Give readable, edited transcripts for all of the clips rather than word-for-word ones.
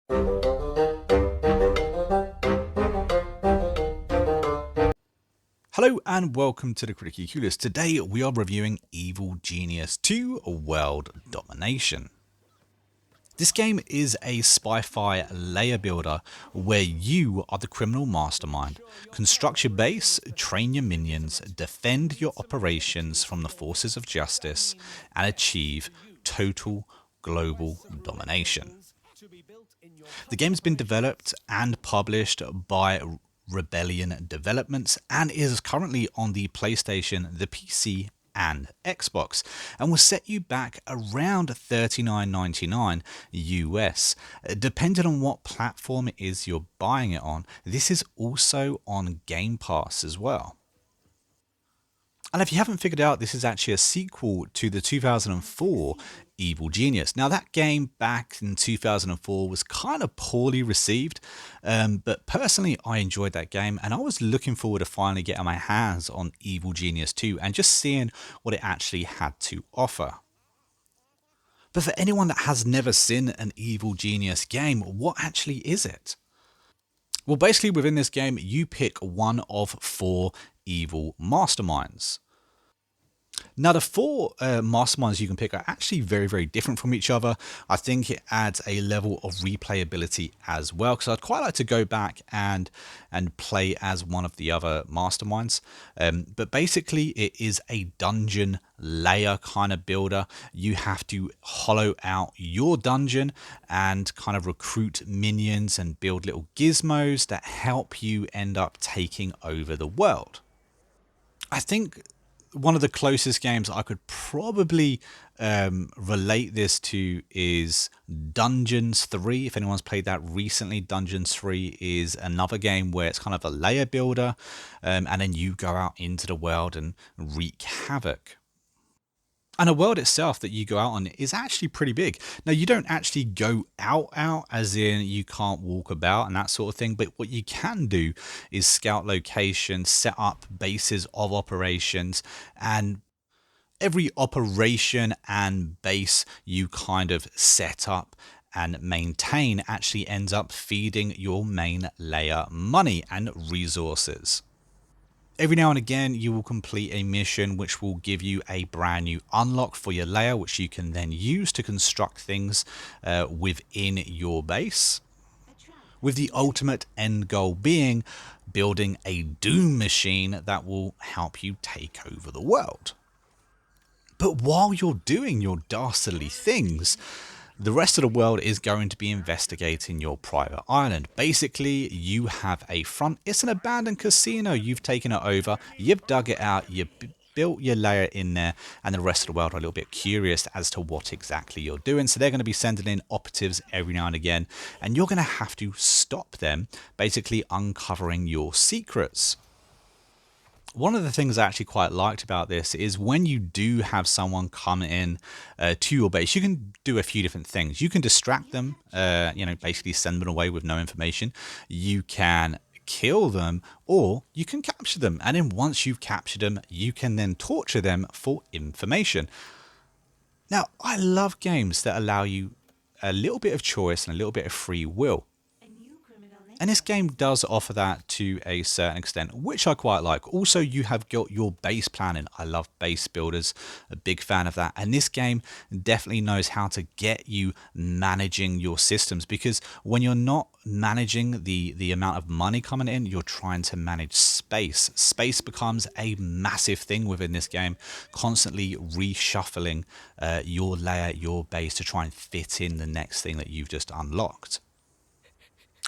Hello and welcome to the Critically Clueless. Today we are reviewing Evil Genius 2 World Domination. This game is a spy-fi layer builder where you are the criminal mastermind. Construct your base, train your minions, defend your operations from the forces of justice, and achieve total global domination. The game's been developed and published by Rebellion Developments and is currently on the PlayStation, the PC, and Xbox, and will set you back around $39.99 US. Depending on what platform it is you're buying it on, this is also on Game Pass as well. And if you haven't figured out, this is actually a sequel to the 2004 Evil Genius. Now, that game back in 2004 was kind of poorly received, but personally, I enjoyed that game, and I was looking forward to finally getting my hands on Evil Genius 2 and just seeing what it actually had to offer. But for anyone that has never seen an Evil Genius game, what actually is it? Well, basically, within this game, you pick one of 4 evil masterminds. Now, the 4 masterminds you can pick are actually very, very different from each other. I think it adds a level of replayability as well, because I'd quite like to go back and play as one of the other masterminds. But basically, it is a dungeon layer kind of builder. You have to hollow out your dungeon and kind of recruit minions and build little gizmos that help you end up taking over the world. I think one of the closest games I could probably relate this to is Dungeons 3. If anyone's played that recently, Dungeons 3 is another game where it's kind of a layer builder, and then you go out into the world and wreak havoc. And the world itself that you go out on is actually pretty big. Now, you don't actually go out, as in you can't walk about and that sort of thing. But what you can do is scout locations, set up bases of operations, and every operation and base you kind of set up and maintain actually ends up feeding your main layer money and resources. Every now and again, you will complete a mission which will give you a brand new unlock for your layer, which you can then use to construct things within your base, with the ultimate end goal being building a doom machine that will help you take over the world. But while you're doing your dastardly things, the rest of the world is going to be investigating your private island. Basically, you have a front. It's an abandoned casino. You've taken it over. You've dug it out. You built your layer in there. And the rest of the world are a little bit curious as to what exactly you're doing. So they're going to be sending in operatives every now and again. And you're going to have to stop them, basically uncovering your secrets. One of the things I actually quite liked about this is when you do have someone come in to your base, you can do a few different things. You can distract them, basically send them away with no information. You can kill them, or you can capture them. And then once you've captured them, you can then torture them for information. Now, I love games that allow you a little bit of choice and a little bit of free will. And this game does offer that to a certain extent, which I quite like. Also, you have got your base planning. I love base builders, a big fan of that. And this game definitely knows how to get you managing your systems, because when you're not managing the amount of money coming in, you're trying to manage space. Space becomes a massive thing within this game, constantly reshuffling your layer, your base to try and fit in the next thing that you've just unlocked.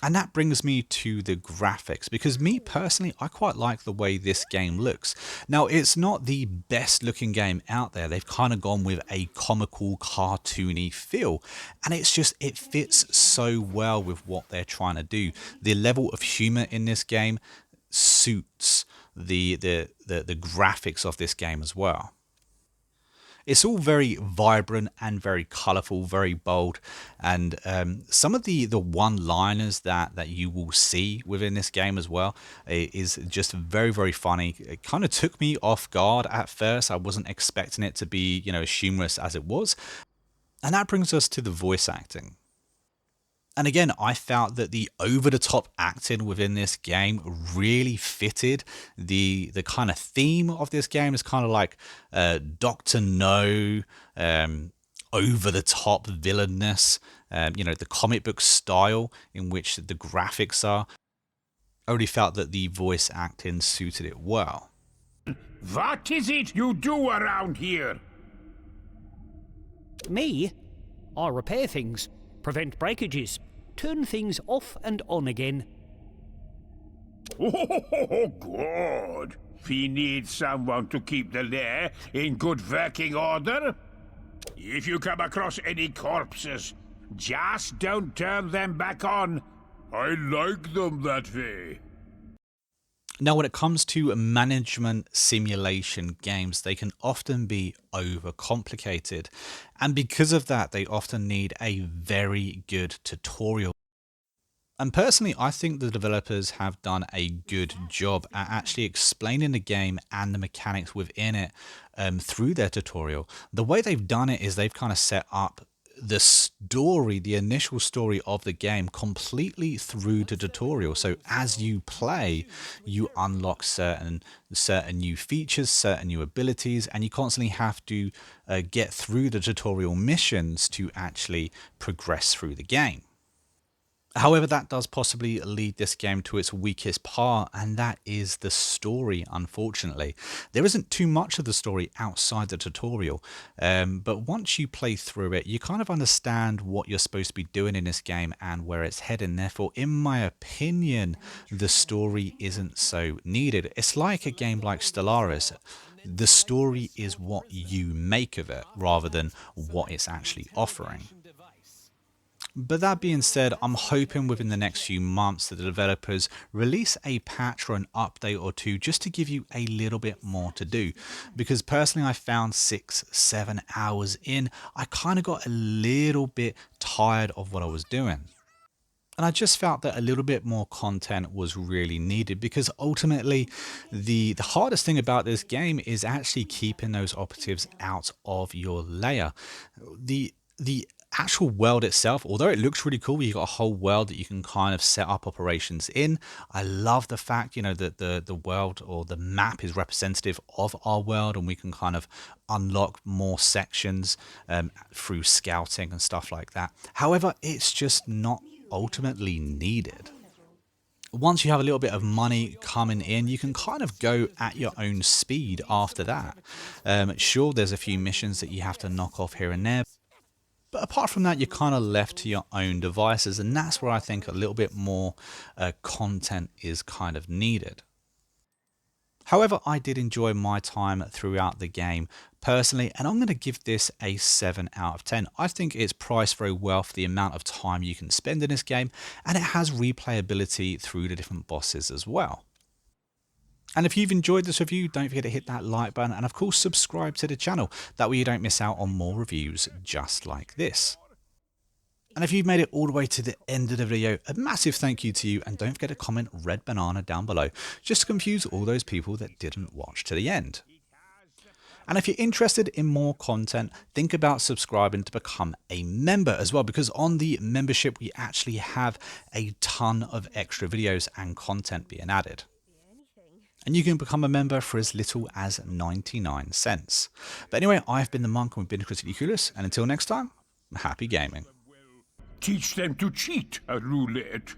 And that brings me to the graphics, because me personally, I quite like the way this game looks. Now, it's not the best looking game out there. They've kind of gone with a comical, cartoony feel, and it fits so well with what they're trying to do. The level of humor in this game suits the graphics of this game as well. It's all very vibrant and very colourful, very bold, and some of the one-liners that you will see within this game as well is just very, very funny. It kind of took me off guard at first. I wasn't expecting it to be, as humorous as it was. And that brings us to the voice acting. And again, I felt that the over-the-top acting within this game really fitted the kind of theme of this game. Is kind of like Doctor No, over-the-top villainous, the comic book style in which the graphics are. I already felt that the voice acting suited it well. What is it you do around here? Me? I repair things, prevent breakages, turn things off and on again. Oh, good. We need someone to keep the lair in good working order. If you come across any corpses, just don't turn them back on. I like them that way. Now, when it comes to management simulation games, they can often be overcomplicated. And because of that, they often need a very good tutorial. And personally, I think the developers have done a good job at actually explaining the game and the mechanics within it through their tutorial. The way they've done it is they've kind of set up the story, the initial story of the game completely through the tutorial. So as you play, you unlock certain new features, certain new abilities, and you constantly have to get through the tutorial missions to actually progress through the game. However, that does possibly lead this game to its weakest part, and that is the story, unfortunately. There isn't too much of the story outside the tutorial, but once you play through it, you kind of understand what you're supposed to be doing in this game and where it's heading. Therefore, in my opinion, the story isn't so needed. It's like a game like Stellaris. The story is what you make of it rather than what it's actually offering. But that being said, I'm hoping within the next few months that the developers release a patch or an update or two just to give you a little bit more to do. Because personally, I found 6-7 hours in, I kind of got a little bit tired of what I was doing. And I just felt that a little bit more content was really needed, because ultimately the hardest thing about this game is actually keeping those operatives out of your layer. The actual world itself, although it looks really cool, you've got a whole world that you can kind of set up operations in. I love the fact, that the world or the map is representative of our world, and we can kind of unlock more sections through scouting and stuff like that. However, it's just not ultimately needed. Once you have a little bit of money coming in, you can kind of go at your own speed after that. Sure, there's a few missions that you have to knock off here and there, but apart from that, you're kind of left to your own devices, and that's where I think a little bit more content is kind of needed. However, I did enjoy my time throughout the game personally, and I'm going to give this a 7 out of 10. I think it's priced very well for the amount of time you can spend in this game, and it has replayability through the different bosses as well. And if you've enjoyed this review, don't forget to hit that like button, and of course subscribe to the channel. That way you don't miss out on more reviews just like this. And if you've made it all the way to the end of the video, a massive thank you to you, and don't forget to comment red banana down below, just to confuse all those people that didn't watch to the end. And if you're interested in more content, think about subscribing to become a member as well, because on the membership we actually have a ton of extra videos and content being added. And you can become a member for as little as 99 cents. But anyway, I've been the Monk, and we've been Critically Clueless, and until next time, happy gaming. Teach them to cheat at roulette.